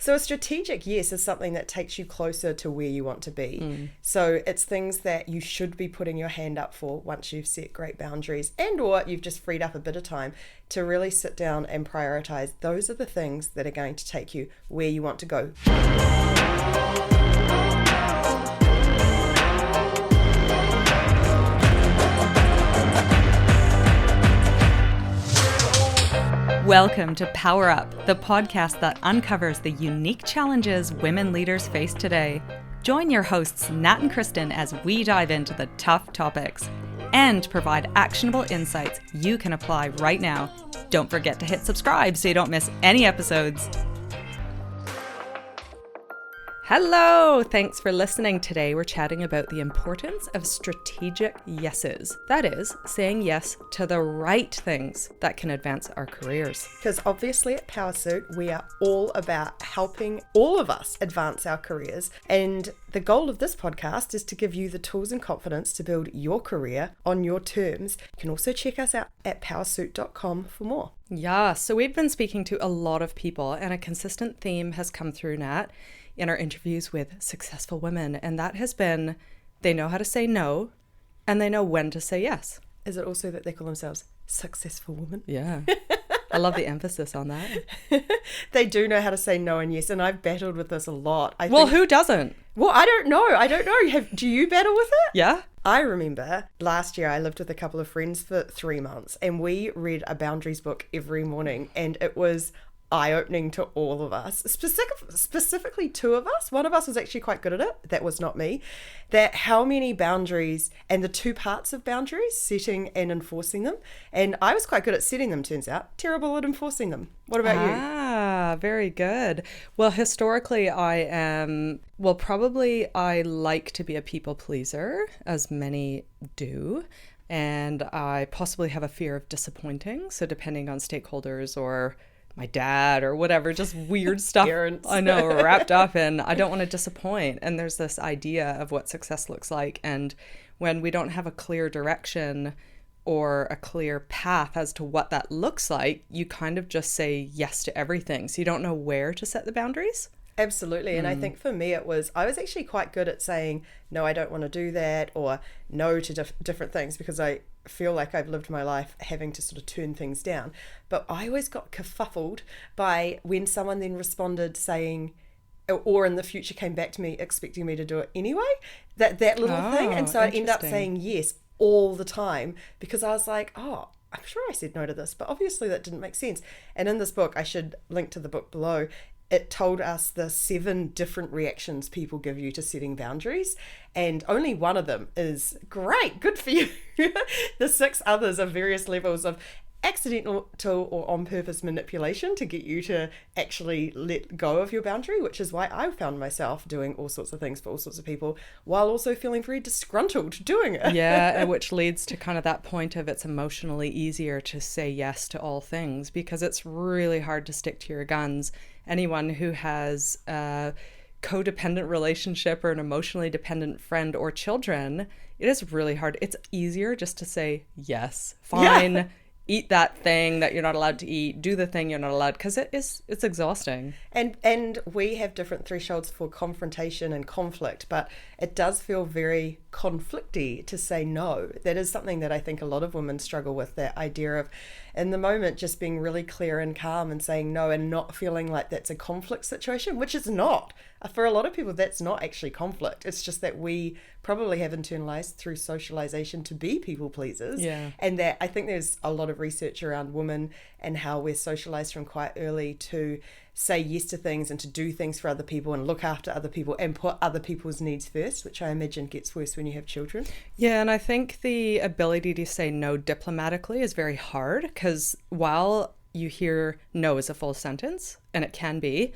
So a strategic yes is something that takes you closer to where you want to be. So it's things that you should be putting your hand up for once you've set great boundaries, and or you've just freed up a bit of time to really sit down and prioritize. Those are the things that are going to take you where you want to go. Welcome to Powrup, the podcast that uncovers the unique challenges women leaders face today. Join your hosts Nat and Kristen as we dive into the tough topics and provide actionable insights you can apply right now. Don't forget to hit subscribe so you don't miss any episodes. Hello! Thanks for listening. Today we're chatting about the importance of strategic yeses. That is, saying yes to the right things that can advance our careers. Because obviously at Powsuit, we are all about helping all of us advance our careers. And the goal of this podcast is to give you the tools and confidence to build your career on your terms. You can also check us out at powsuit.com for more. Yeah, so we've been speaking to a lot of people, and a consistent theme has come through, Nat, in our interviews with successful women, and that has been they know how to say no and they know when to say yes. Is it also that they call themselves successful women? Yeah. I love the emphasis on that. They do know how to say no and yes, and I've battled with this a lot. Who doesn't? Well, I don't know. Do you battle with it? Yeah. I remember last year I lived with a couple of friends for 3 months, and we read a boundaries book every morning, and it was eye-opening to all of us, specifically two of us. One of us was actually quite good at it. That was not me. That how many boundaries, and the two parts of boundaries, setting and enforcing them. And I was quite good at setting them, turns out. Terrible at enforcing them. What about you? Ah, very good. Well, historically I like to be a people pleaser, as many do. And I possibly have a fear of disappointing. So depending on stakeholders or my dad or whatever, just weird stuff Parents. I know wrapped up in, I don't want to disappoint. And there's this idea of what success looks like. And when we don't have a clear direction or a clear path as to what that looks like, you kind of just say yes to everything. So you don't know where to set the boundaries. Absolutely. And I think for me I was actually quite good at saying, no, I don't want to do that, or no to different things, because I feel like I've lived my life having to sort of turn things down. But I always got kerfuffled by when someone then responded saying, or in the future came back to me expecting me to do it anyway, that little thing. And so I end up saying yes all the time, because I was like, oh, I'm sure I said no to this, but obviously that didn't make sense. And in this book, I should link to the book below, it told us the 7 different reactions people give you to setting boundaries, and only one of them is great, good for you. The 6 others are various levels of accidental or on purpose manipulation to get you to actually let go of your boundary, which is why I found myself doing all sorts of things for all sorts of people while also feeling very disgruntled doing it. Yeah, which leads to kind of that point of it's emotionally easier to say yes to all things, because it's really hard to stick to your guns. Anyone who has a codependent relationship or an emotionally dependent friend or children, it is really hard. It's easier just to say yes, fine. Yeah. Eat that thing that you're not allowed to eat, do the thing you're not allowed, because it's exhausting. And we have different thresholds for confrontation and conflict, but it does feel very conflicty to say no. That is something that I think a lot of women struggle with, that idea of in the moment just being really clear and calm and saying no, and not feeling like that's a conflict situation, which it's not. For a lot of people, that's not actually conflict. It's just that we probably have internalized through socialization to be people pleasers. Yeah. And that I think there's a lot of research around women and how we're socialized from quite early to say yes to things and to do things for other people and look after other people and put other people's needs first, which I imagine gets worse when you have children. Yeah, and I think the ability to say no diplomatically is very hard, because while you hear no as a full sentence, and it can be,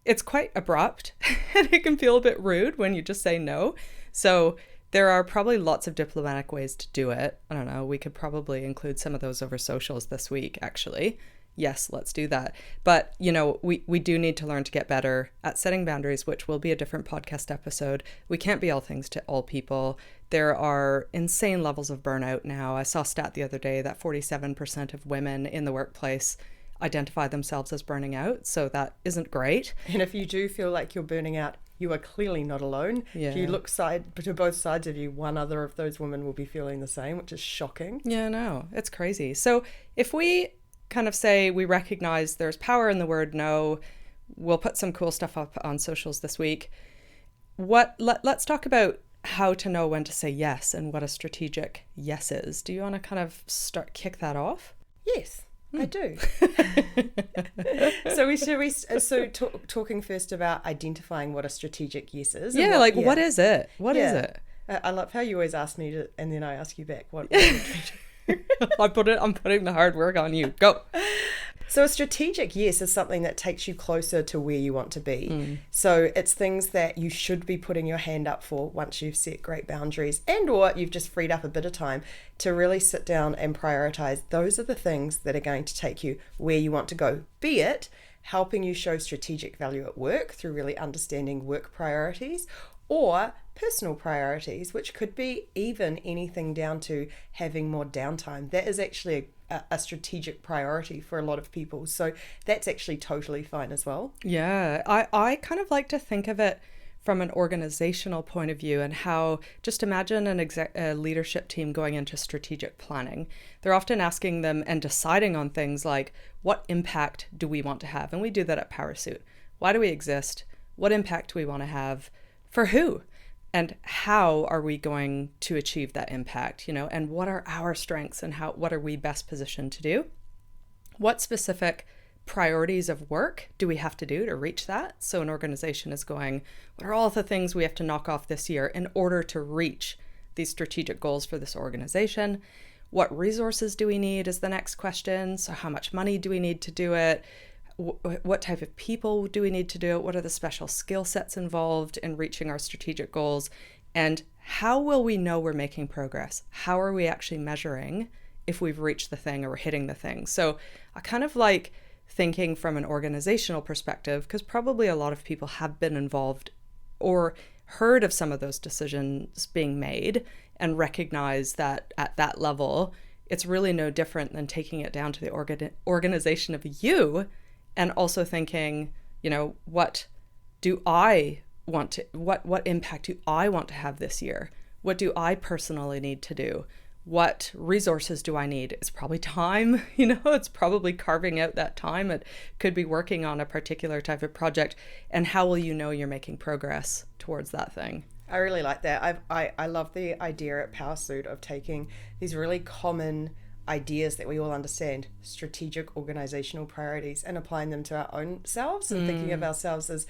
it's quite abrupt and it can feel a bit rude when you just say no. So there are probably lots of diplomatic ways to do it. I don't know, we could probably include some of those over socials this week, actually. Yes, let's do that. But, you know, we do need to learn to get better at setting boundaries, which will be a different podcast episode. We can't be all things to all people. There are insane levels of burnout now. I saw a stat the other day that 47% of women in the workplace identify themselves as burning out. So that isn't great. And if you do feel like you're burning out, you are clearly not alone. Yeah. If you look to both sides of you, one other of those women will be feeling the same, which is shocking. Yeah, no, it's crazy. So if we kind of say we recognize there's power in the word no, we'll put some cool stuff up on socials this week. Let's talk about how to know when to say yes and what a strategic yes is. Do you want to kind of kick that off? Yes, I do. So talking first about identifying what a strategic yes is. Yeah, what is it? What is it? I love how you always ask me to, and then I ask you back. What? I'm putting the hard work on you. Go. So a strategic yes is something that takes you closer to where you want to be. So it's things that you should be putting your hand up for once you've set great boundaries and or you've just freed up a bit of time to really sit down and prioritize. Those are the things that are going to take you where you want to go, be it helping you show strategic value at work through really understanding work priorities or personal priorities, which could be even anything down to having more downtime. That is actually a strategic priority for a lot of people. So that's actually totally fine as well. Yeah, I kind of like to think of it from an organizational point of view and how, just imagine a leadership team going into strategic planning. They're often asking them and deciding on things like, what impact do we want to have? And we do that at Powrup. Why do we exist? What impact do we want to have? For who? And how are we going to achieve that impact, and what are our strengths and what are we best positioned to do? What specific priorities of work do we have to do to reach that? So an organization is going, what are all the things we have to knock off this year in order to reach these strategic goals for this organization? What resources do we need is the next question. So how much money do we need to do it? What type of people do we need to do it? What are the special skill sets involved in reaching our strategic goals? And how will we know we're making progress? How are we actually measuring if we've reached the thing or we're hitting the thing? So I kind of like thinking from an organizational perspective, because probably a lot of people have been involved or heard of some of those decisions being made and recognize that at that level, it's really no different than taking it down to the organization of you. And also thinking, what impact do I want to have this year? What do I personally need to do? What resources do I need? It's probably time, it's probably carving out that time. It could be working on a particular type of project. And how will you know you're making progress towards that thing? I really like that. I love the idea at Powrup of taking these really common ideas that we all understand, strategic organizational priorities, and applying them to our own selves and thinking of ourselves as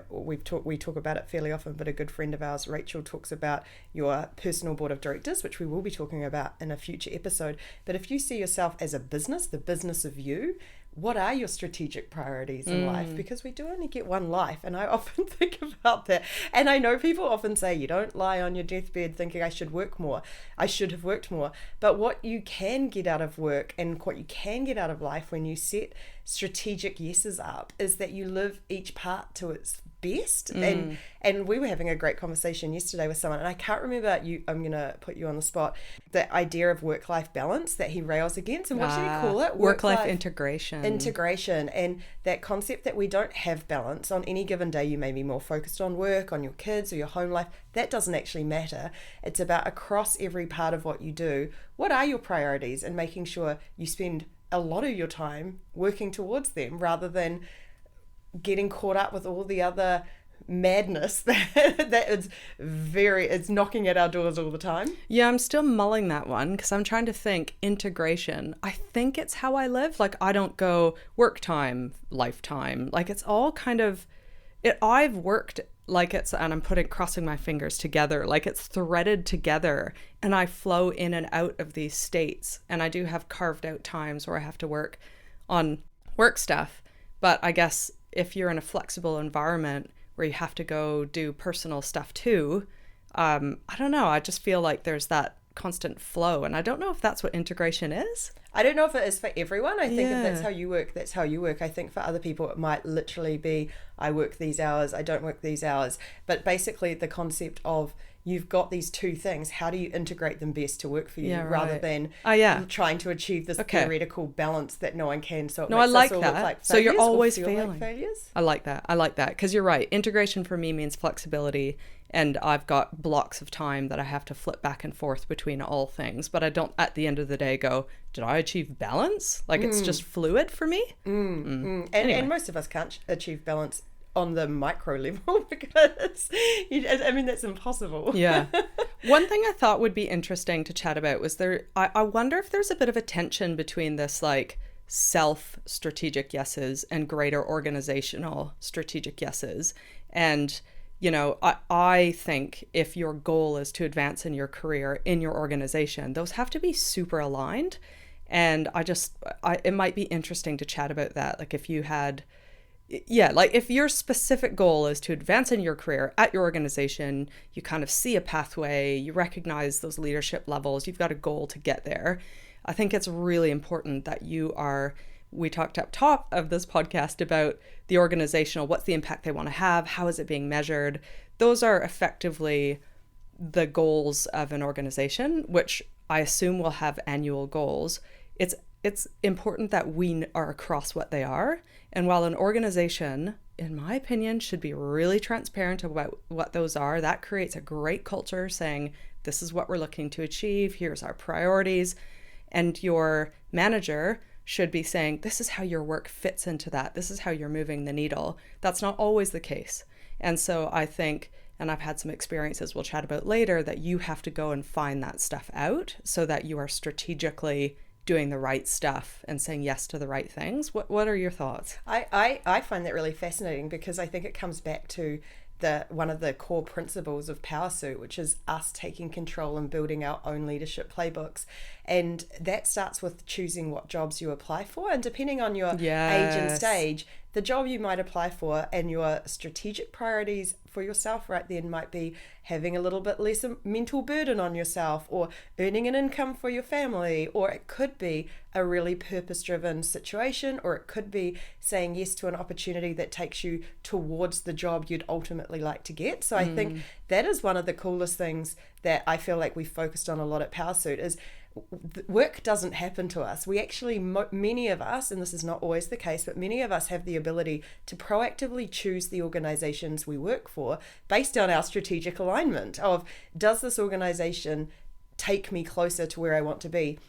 we talk about it fairly often, but a good friend of ours, Rachel, talks about your personal board of directors, which we will be talking about in a future episode. But if you see yourself as a business, the business of you, what are your strategic priorities in life? Because we do only get one life, and I often think about that. And I know people often say you don't lie on your deathbed thinking I should work more, I should have worked more. But what you can get out of work and what you can get out of life when you set strategic yeses up is that you live each part to its best. And we were having a great conversation yesterday with someone, and I can't remember I'm gonna put you on the spot, the idea of work-life balance that he rails against. And what did he call it? Work-life integration, and that concept that we don't have balance. On any given day you may be more focused on work, on your kids or your home life. That doesn't actually matter. It's about across every part of what you do, what are your priorities, and making sure you spend a lot of your time working towards them rather than getting caught up with all the other madness it's knocking at our doors all the time. Yeah, I'm still mulling that one because I'm trying to think integration. I think it's how I live. Like, I don't go work time, lifetime. Like, it's all kind of I've worked like it's, and I'm crossing my fingers together, like it's threaded together, and I flow in and out of these states. And I do have carved out times where I have to work on work stuff. But I guess if you're in a flexible environment where you have to go do personal stuff too, I don't know. I just feel like there's that constant flow, and I don't know if that's what integration is. I don't know if it is for everyone. I think if that's Yeah. how you work, that's how you work. I think for other people, it might literally be, I work these hours, I don't work these hours. But basically, the concept of you've got these two things, how do you integrate them best to work for you, Yeah, rather right. than Oh, yeah. trying to achieve this Okay. theoretical balance that no one can. So it No, I makes like us all look that. like So you're failures or always feel failing. like failures. I like that. I like that. Because you're right. Integration for me means flexibility. And I've got blocks of time that I have to flip back and forth between all things. But I don't, at the end of the day, go, did I achieve balance? Like it's just fluid for me. And most of us can't achieve balance on the micro level because, I mean, that's impossible. Yeah. One thing I thought would be interesting to chat about was I wonder if there's a bit of a tension between this like self strategic yeses and greater organizational strategic yeses. And, you know, I think if your goal is to advance in your career, in your organization, those have to be super aligned. And it might be interesting to chat about that. Like if you had, yeah, like if your specific goal is to advance in your career at your organization, you kind of see a pathway, you recognize those leadership levels, you've got a goal to get there. I think it's really important that we talked up top of this podcast about the organizational, what's the impact they want to have, how is it being measured? Those are effectively the goals of an organization, which I assume will have annual goals. It's important that we are across what they are. And while an organization, in my opinion, should be really transparent about what those are, that creates a great culture saying, this is what we're looking to achieve, here's our priorities. And your manager should be saying, this is how your work fits into that. This is how you're moving the needle. That's not always the case. And so I think, and I've had some experiences we'll chat about later, that you have to go and find that stuff out so that you are strategically doing the right stuff and saying yes to the right things. What are your thoughts? I find that really fascinating because I think it comes back to one of the core principles of Powrup, which is us taking control and building our own leadership playbooks. And that starts with choosing what jobs you apply for. And depending on your age and stage, the job you might apply for and your strategic priorities for yourself right then might be having a little bit less mental burden on yourself, or earning an income for your family, or it could be a really purpose-driven situation, or it could be saying yes to an opportunity that takes you towards the job you'd ultimately like to get. So I think that is one of the coolest things that I feel like we focused on a lot at Powrup is work doesn't happen to us. We actually, many of us, and this is not always the case, but many of us have the ability to proactively choose the organizations we work for based on our strategic alignment of, does this organization take me closer to where I want to be?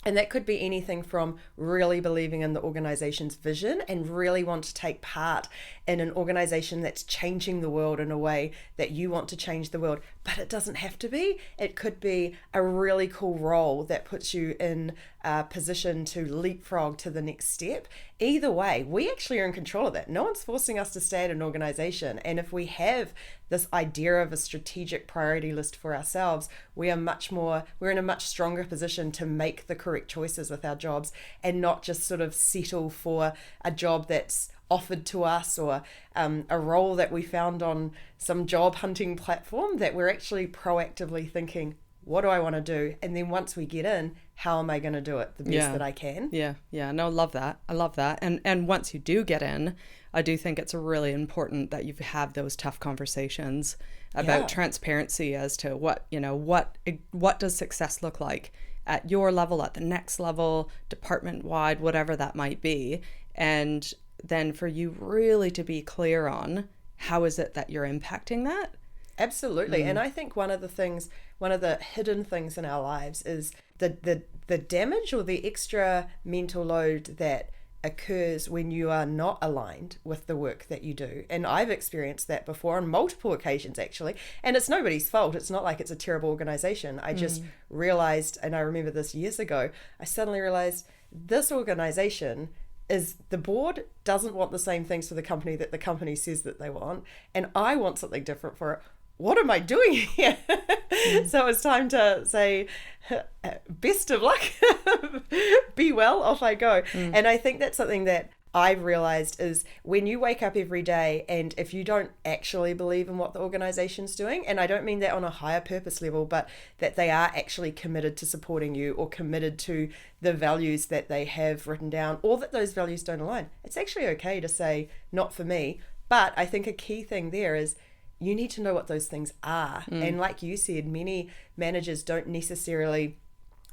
And that could be anything from really believing in the organization's vision and really want to take part in an organization that's changing the world in a way that you want to change the world. But it doesn't have to be. It could be a really cool role that puts you in a position to leapfrog to the next step. Either way, we actually are in control of that. No one's forcing us to stay at an organization. And if we have this idea of a strategic priority list for ourselves, we're in a much stronger position to make the correct choices with our jobs and not just sort of settle for a job that's offered to us, or a role that we found on some job hunting platform, that we're actually proactively thinking, what do I want to do? And then once we get in, how am I going to do it the best that I can? Yeah. No, love that. I love that. And once you do get in, I do think it's really important that you have those tough conversations about transparency as to what does success look like at your level, at the next level, department wide, whatever that might be. And then for you really to be clear on how is it that you're impacting that? Absolutely. And I think one of the hidden things in our lives is the damage or the extra mental load that occurs when you are not aligned with the work that you do. And I've experienced that before on multiple occasions, actually. And it's nobody's fault. It's not like it's a terrible organization. I just realized, and I remember this years ago, I suddenly realized this organization is, the board doesn't want the same things for the company that the company says that they want, and I want something different for it. What am I doing here? So it's time to say, best of luck, be well, off I go. And I think that's something that I've realized is when you wake up every day, and if you don't actually believe in what the organization's doing, and I don't mean that on a higher purpose level, but that they are actually committed to supporting you or committed to the values that they have written down, or that those values don't align, it's actually okay to say, not for me. But I think a key thing there is you need to know what those things are. And like you said, many managers don't necessarily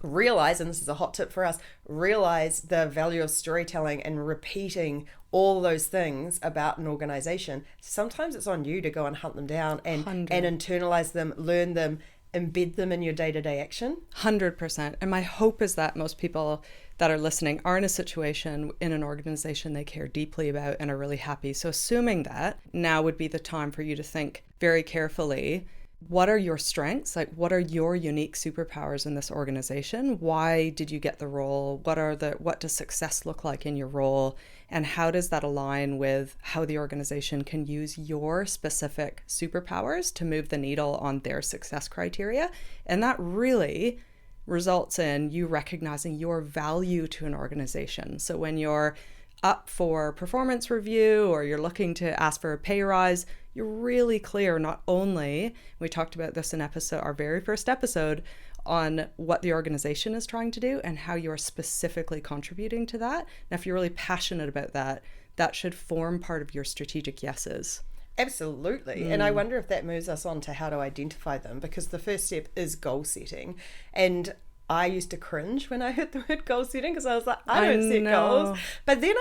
realize, and this is a hot tip for us, realize the value of storytelling and repeating all those things about an organization. Sometimes it's on you to go and hunt them down and internalize them, learn them, embed them in your day-to-day action. 100%. And my hope is that most people that are listening are in a situation in an organization they care deeply about and are really happy. So assuming that, now would be the time for you to think very carefully, what are your strengths? Like, what are your unique superpowers in this organization? Why did you get the role? What does success look like in your role? And how does that align with how the organization can use your specific superpowers to move the needle on their success criteria? And that really results in you recognizing your value to an organization. So when you're up for performance review or you're looking to ask for a pay rise, you're really clear, not only, we talked about this in our very first episode, on what the organization is trying to do and how you're specifically contributing to that. And if you're really passionate about that, that should form part of your strategic yeses. Absolutely. And I wonder if that moves us on to how to identify them, because the first step is goal setting. And I used to cringe when I heard the word goal setting because I was like, I don't set goals. But then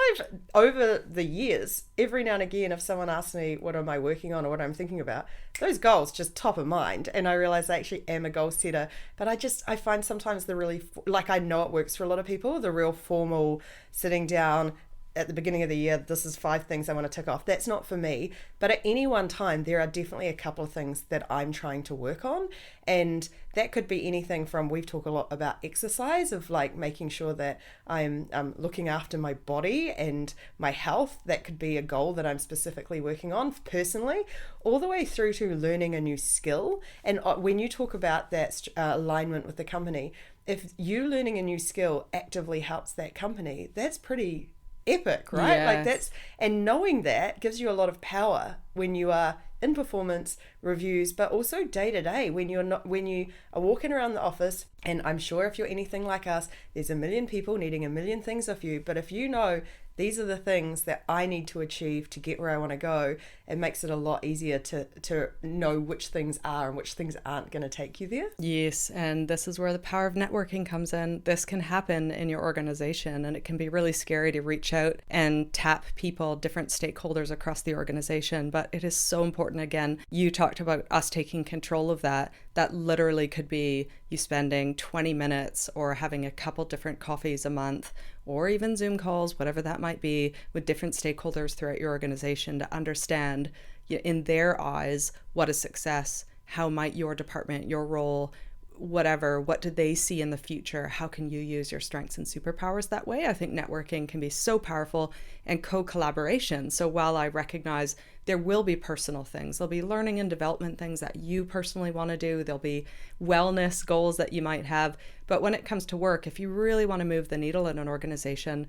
over the years, every now and again, if someone asks me what am I working on or what I'm thinking about, those goals just top of mind. And I realize I actually am a goal setter. But I find sometimes I know it works for a lot of people, the real formal sitting down at the beginning of the year, this is 5 things I want to tick off. That's not for me. But at any one time, there are definitely a couple of things that I'm trying to work on. And that could be anything from, we've talked a lot about exercise, of like making sure that I'm looking after my body and my health. That could be a goal that I'm specifically working on personally, all the way through to learning a new skill. And when you talk about that alignment with the company, if you learning a new skill actively helps that company, that's pretty epic, right? Yes. And knowing that gives you a lot of power when you are in performance reviews, but also day to day when you are walking around the office. And I'm sure if you're anything like us, there's a million people needing a million things of you. But if you know these are the things that I need to achieve to get where I want to go, it makes it a lot easier to know which things are and which things aren't going to take you there. Yes, and this is where the power of networking comes in. This can happen in your organization, and it can be really scary to reach out and tap people, different stakeholders across the organization. But it is so important. Again, you talked about us taking control of that. That literally could be you spending 20 minutes or having a couple different coffees a month, or even Zoom calls, whatever that might be, with different stakeholders throughout your organization to understand in their eyes, what is success? How might your department, your role, whatever, what do they see in the future? How can you use your strengths and superpowers that way? I think networking can be so powerful, and co-collaboration. So while I recognize there will be personal things, there'll be learning and development things that you personally want to do, there'll be wellness goals that you might have. But when it comes to work, if you really want to move the needle in an organization,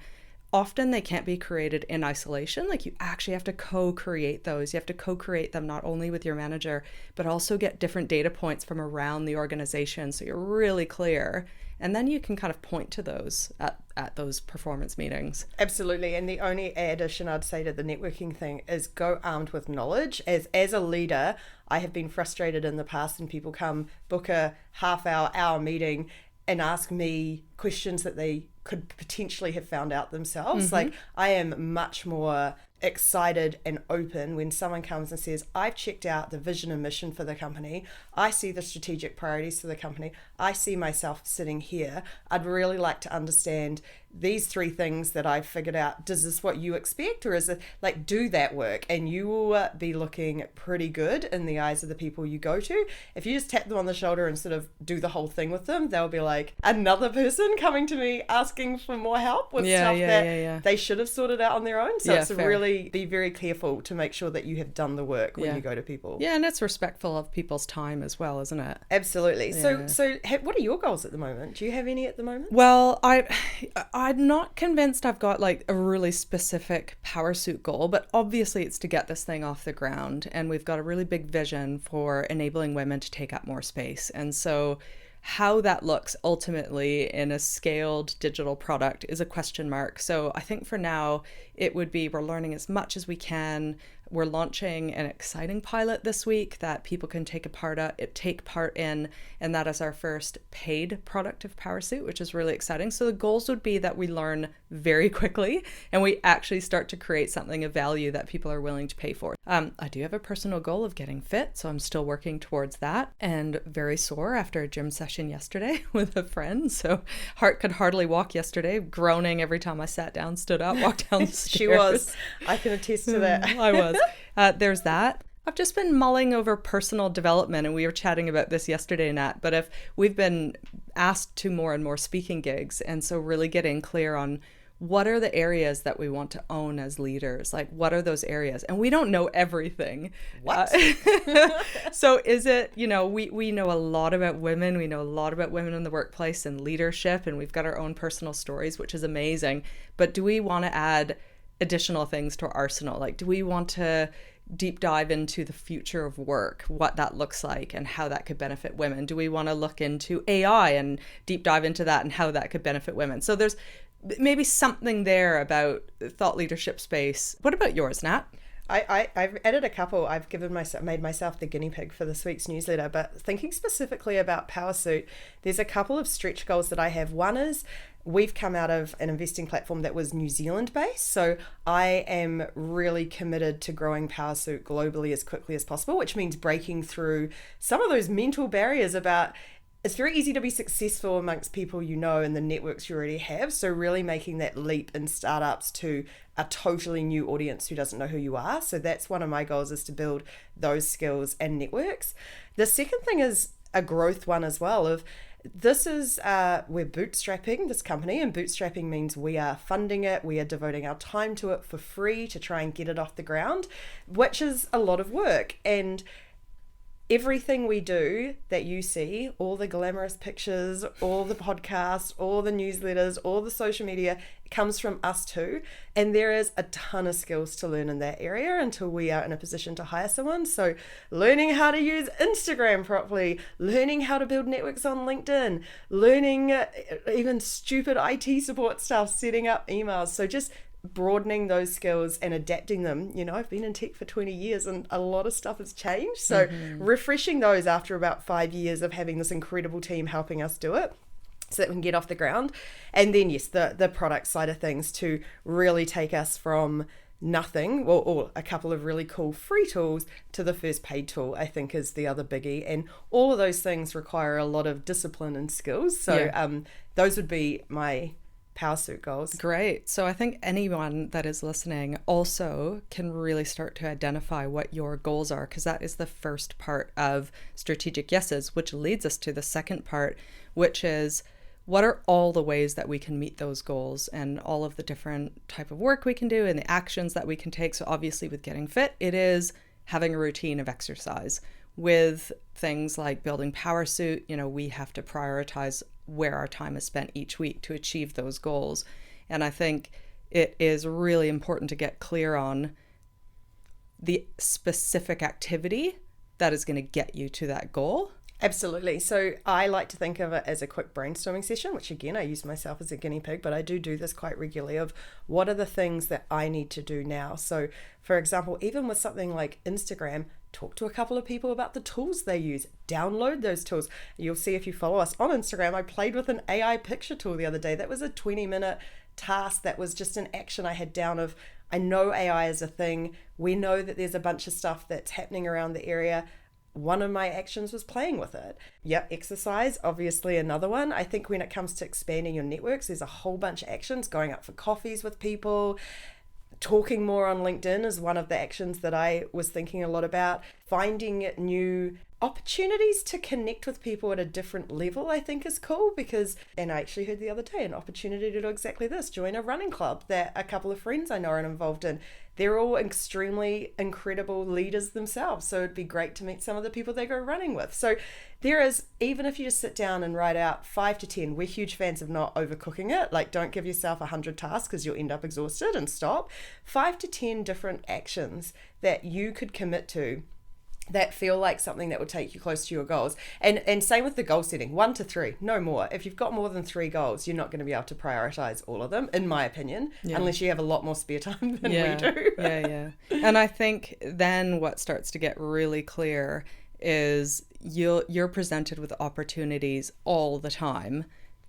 often they can't be created in isolation. Like, you actually have to co-create those. You have to co-create them not only with your manager, but also get different data points from around the organization so you're really clear. And then you can kind of point to those at those performance meetings. Absolutely. And the only addition I'd say to the networking thing is go armed with knowledge. As a leader, I have been frustrated in the past, and people come book a hour meeting and ask me questions that they could potentially have found out themselves. Mm-hmm. Like, I am much more excited and open when someone comes and says, I've checked out the vision and mission for the company. I see the strategic priorities for the company. I see myself sitting here. I'd really like to understand these 3 things that I've figured out. Does this what you expect, or is it like, do that work? And you will be looking pretty good in the eyes of the people you go to. If you just tap them on the shoulder and sort of do the whole thing with them, they'll be like, another person coming to me asking for more help with stuff that they should have sorted out on their own. So it's fair. really really be very careful to make sure that you have done the work when you go to people. Yeah, and it's respectful of people's time as well, isn't it? Absolutely. Yeah. So what are your goals at the moment? Do you have any at the moment? Well, I'm not convinced I've got like a really specific power suit goal, but obviously it's to get this thing off the ground, and we've got a really big vision for enabling women to take up more space. And so how that looks ultimately in a scaled digital product is a question mark. So I think for now it would be, we're learning as much as we can. We're launching an exciting pilot this week that people can take part in, and that is our first paid product of Powrup, which is really exciting. So the goals would be that we learn very quickly and we actually start to create something of value that people are willing to pay for. I do have a personal goal of getting fit, so I'm still working towards that, and very sore after a gym session yesterday with a friend. So heart could hardly walk yesterday, groaning every time I sat down, stood up, walked down the stairs. She was. I can attest to that. I was. There's that. I've just been mulling over personal development, and we were chatting about this yesterday, Nat, but if we've been asked to more and more speaking gigs, and so really getting clear on what are the areas that we want to own as leaders? Like, what are those areas? And we don't know everything. What? So is it, we know a lot about women. We know a lot about women in the workplace and leadership, and we've got our own personal stories, which is amazing. But do we want to add additional things to our arsenal? Like, do we want to deep dive into the future of work, what that looks like and how that could benefit women? Do we want to look into AI and deep dive into that and how that could benefit women? So there's maybe something there about thought leadership space. What about yours, Nat? I've added a couple. I've made myself the guinea pig for this week's newsletter, but thinking specifically about Powrup, there's a couple of stretch goals that I have. One is, we've come out of an investing platform that was New Zealand based, so I am really committed to growing Powrup globally as quickly as possible, which means breaking through some of those mental barriers about, it's very easy to be successful amongst people you know and the networks you already have. So really making that leap in startups to a totally new audience who doesn't know who you are. So that's one of my goals, is to build those skills and networks. The second thing is a growth one as well, of this is, we're bootstrapping this company, and bootstrapping means we are funding it, we are devoting our time to it for free to try and get it off the ground, which is a lot of work. And everything we do that you see, all the glamorous pictures, all the podcasts, all the newsletters, all the social media, comes from us too. And there is a ton of skills to learn in that area until we are in a position to hire someone. So learning how to use Instagram properly, learning how to build networks on LinkedIn, learning even stupid IT support stuff, setting up emails. So just broadening those skills and adapting them. I've been in tech for 20 years and a lot of stuff has changed. So refreshing those after about 5 years of having this incredible team helping us do it, so that we can get off the ground. And then yes, the product side of things, to really take us from nothing, or a couple of really cool free tools, to the first paid tool, I think is the other biggie. And all of those things require a lot of discipline and skills. So those would be my Powrup goals. Great. So I think anyone that is listening also can really start to identify what your goals are, because that is the first part of strategic yeses, which leads us to the second part, which is, what are all the ways that we can meet those goals, and all of the different type of work we can do and the actions that we can take. So obviously with getting fit, it is having a routine of exercise. With things like building Powrup, we have to prioritize where our time is spent each week to achieve those goals. And I think it is really important to get clear on the specific activity that is going to get you to that goal. Absolutely. So I like to think of it as a quick brainstorming session, which again, I use myself as a guinea pig, but I do this quite regularly, of what are the things that I need to do now. So for example, even with something like Instagram, talk to a couple of people about the tools they use, download those tools. You'll see if you follow us on Instagram, I played with an AI picture tool the other day. That was a 20-minute task. That was just an action I had down of, I know AI is a thing. We know that there's a bunch of stuff that's happening around the area. One of my actions was playing with it. Yep, exercise, obviously another one. I think when it comes to expanding your networks, there's a whole bunch of actions. Going out for coffees with people, talking more on LinkedIn is one of the actions that I was thinking a lot about. Finding new opportunities to connect with people at a different level, I think is cool, because, and I actually heard the other day, an opportunity to do exactly this, join a running club that a couple of friends I know are involved in. they're all extremely incredible leaders themselves. So it'd be great to meet some of the people they go running with. So there is, even if you just sit down and write out 5 to 10, we're huge fans of not overcooking it. Like, don't give yourself 100 tasks because you'll end up exhausted, and stop. 5 to 10 different actions that you could commit to that feel like something that would take you close to your goals. And same with the goal setting, 1 to 3, no more. If you've got more than 3 goals, you're not going to be able to prioritize all of them, in my opinion, unless you have a lot more spare time than we do. And I think then what starts to get really clear is you're presented with opportunities all the time,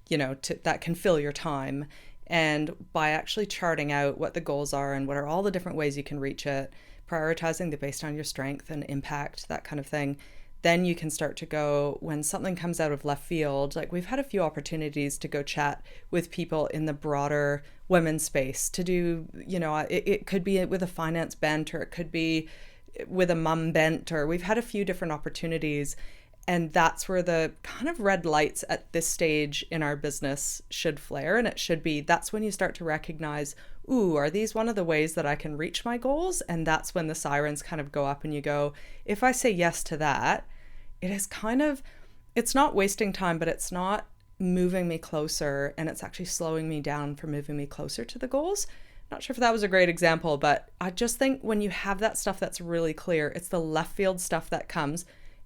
that can fill your time. And by actually charting out what the goals are and what are all the different ways you can reach it, prioritizing them based on your strength and impact, that kind of thing, then you can start to go, when something comes out of left field, like we've had a few opportunities to go chat with people in the broader women's space to do, it could be with a finance bent, or it could be with a mum bent, or we've had a few different opportunities. And that's where the kind of red lights at this stage in our business should flare. And it should be, that's when you start to recognize, ooh, are these one of the ways that I can reach my goals? And that's when the sirens kind of go up and you go, if I say yes to that, it is kind of, it's not wasting time, but it's not moving me closer. And it's actually slowing me down from moving me closer to the goals. Not sure if that was a great example, but I just think when you have that stuff that's really clear, it's the left field stuff that comes.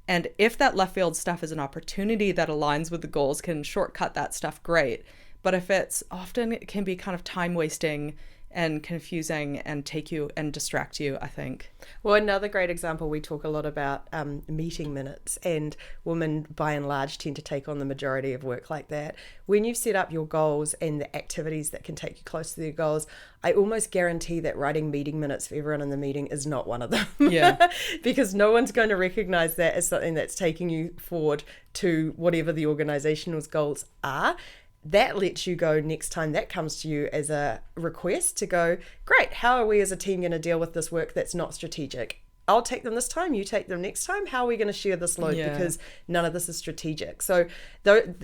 And if that left field stuff is an opportunity that aligns with the goals, can shortcut that stuff, great. But if it's often, it can be kind of time wasting and confusing and take you and distract you, I think. Well, another great example, we talk a lot about meeting minutes, and women by and large tend to take on the majority of work like that. When you've set up your goals and the activities that can take you close to your goals, I almost guarantee that writing meeting minutes for everyone in the meeting is not one of them. Yeah. Because no one's going to recognize that as something that's taking you forward to whatever the organization's goals are. That lets you go next time that comes to you as a request to go, great, how are we as a team going to deal with this work that's not strategic? I'll take them this time, you take them next time. How are we going to share this load? Because none of this is strategic. So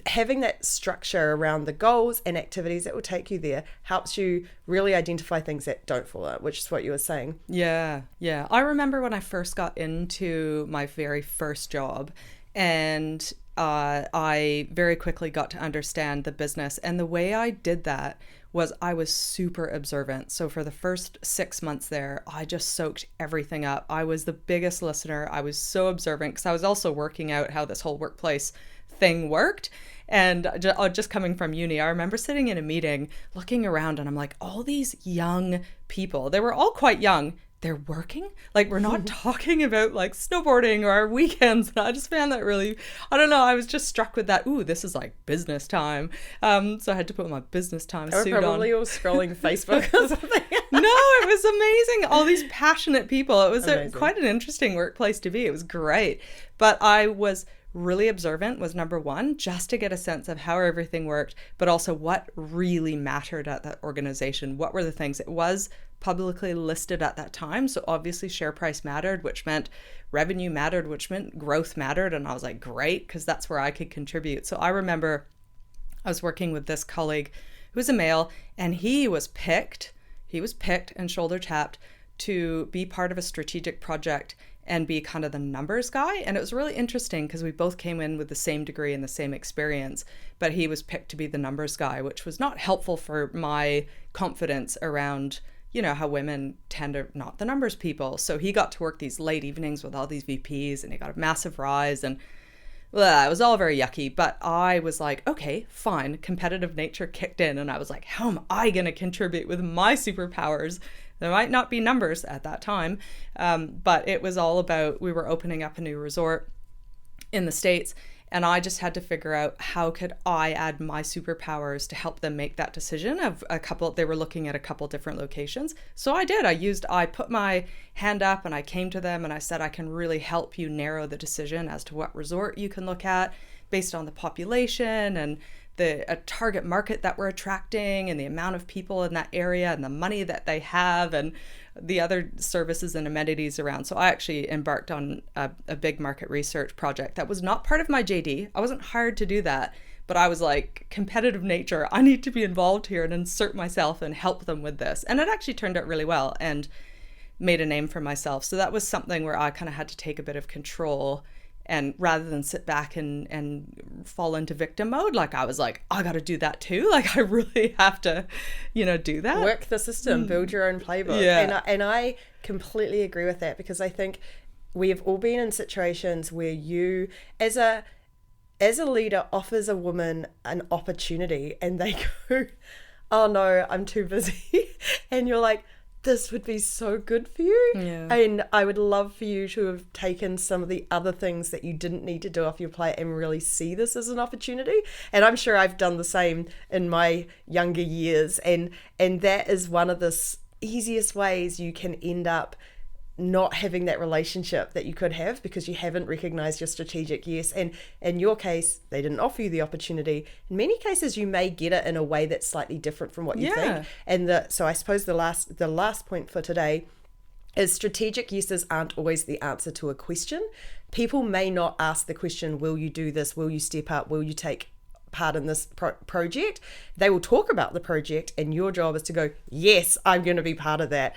having that structure around the goals and activities that will take you there helps you really identify things that don't fall out, which is what you were saying. Yeah. I remember when I first got into my very first job, and I very quickly got to understand the business. And the way I did that was I was super observant. So for the first 6 months there, I just soaked everything up. I was the biggest listener. I was so observant because I was also working out how this whole workplace thing worked. And just coming from uni, I remember sitting in a meeting, looking around, and I'm like, all these young people, they were all quite young. They're working? Like, we're not talking about like snowboarding or our weekends. And I just found that really, I don't know, I was just struck with that. Ooh, this is like business time. So I had to put my business time suit on. Probably all scrolling Facebook or something. No, it was amazing. All these passionate people. It was quite an interesting workplace to be. It was great. But I was really observant was number one, just to get a sense of how everything worked, but also what really mattered at that organization. What were the things? It was publicly listed at that time. So obviously share price mattered, which meant revenue mattered, which meant growth mattered. And I was like, great, because that's where I could contribute. So I remember I was working with this colleague who was a male, and he was picked and shoulder tapped to be part of a strategic project and be kind of the numbers guy. And it was really interesting because we both came in with the same degree and the same experience, but he was picked to be the numbers guy, which was not helpful for my confidence around, how women tend to not the numbers people. So he got to work these late evenings with all these VPs, and he got a massive rise, and it was all very yucky. But I was like, okay, fine. Competitive nature kicked in, and I was like, how am I going to contribute with my superpowers? There might not be numbers at that time, but it was all about, we were opening up a new resort in the States, and I just had to figure out how could I add my superpowers to help them make that decision of they were looking at a couple different locations. So I did. I put my hand up and I came to them and I said, I can really help you narrow the decision as to what resort you can look at based on the population and a target market that we're attracting and the amount of people in that area and the money that they have and the other services and amenities around. So I actually embarked on a big market research project that was not part of my JD. I wasn't hired to do that, but I was like, competitive nature, I need to be involved here and insert myself and help them with this. And it actually turned out really well. And made a name for myself. So that was something where I kind of had to take a bit of control. And rather than sit back and fall into victim mode, like I was like, I got to do that too. Like I really have to, do that. Work the system, build your own playbook. Yeah. And I completely agree with that, because I think we have all been in situations where you, as a leader, offers a woman an opportunity and they go, oh no, I'm too busy. And you're like, this would be so good for you. Yeah. And I would love for you to have taken some of the other things that you didn't need to do off your plate and really see this as an opportunity. And I'm sure I've done the same in my younger years. And that is one of the easiest ways you can end up not having that relationship that you could have, because you haven't recognized your strategic yes. And in your case, they didn't offer you the opportunity. In many cases, you may get it in a way that's slightly different from what you think. And so I suppose the last point for today is strategic yeses aren't always the answer to a question. People may not ask the question, will you do this? Will you step up? Will you take part in this project? They will talk about the project, and your job is to go, yes, I'm going to be part of that.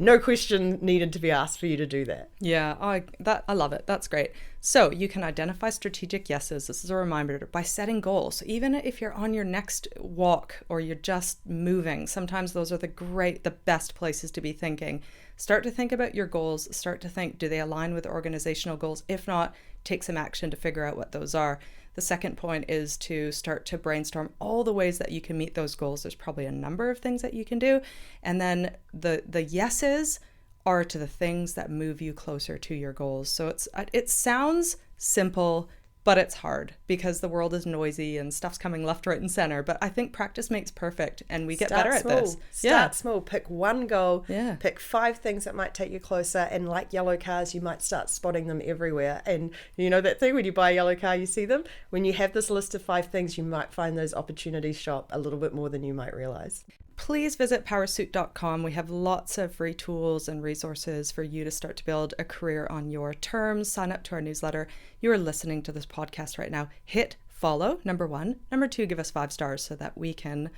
No question needed to be asked for you to do that. Yeah, I love it. That's great. So you can identify strategic yeses. This is a reminder, by setting goals. So even if you're on your next walk or you're just moving, sometimes those are the best places to be thinking. Start to think about your goals. Start to think, do they align with organizational goals? If not, take some action to figure out what those are. The second point is to start to brainstorm all the ways that you can meet those goals. There's probably a number of things that you can do. And then the yeses are to the things that move you closer to your goals. So it sounds simple, but it's hard because the world is noisy and stuff's coming left, right, and center. But I think practice makes perfect, and we get better at this. Start small. Pick one goal. Yeah. Pick 5 things that might take you closer. And like yellow cars, you might start spotting them everywhere. And you know that thing when you buy a yellow car, you see them? When you have this list of 5 things, you might find those opportunities show up a little bit more than you might realize. Please visit powersuit.com. We have lots of free tools and resources for you to start to build a career on your terms. Sign up to our newsletter. You are listening to this podcast right now. Hit follow, number 1. Number 2, give us 5 stars so that we can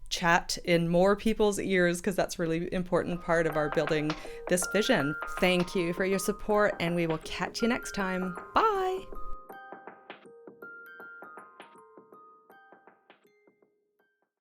chat in more people's ears, because that's really important part of our building this vision. Thank you for your support, and we will catch you next time. Bye.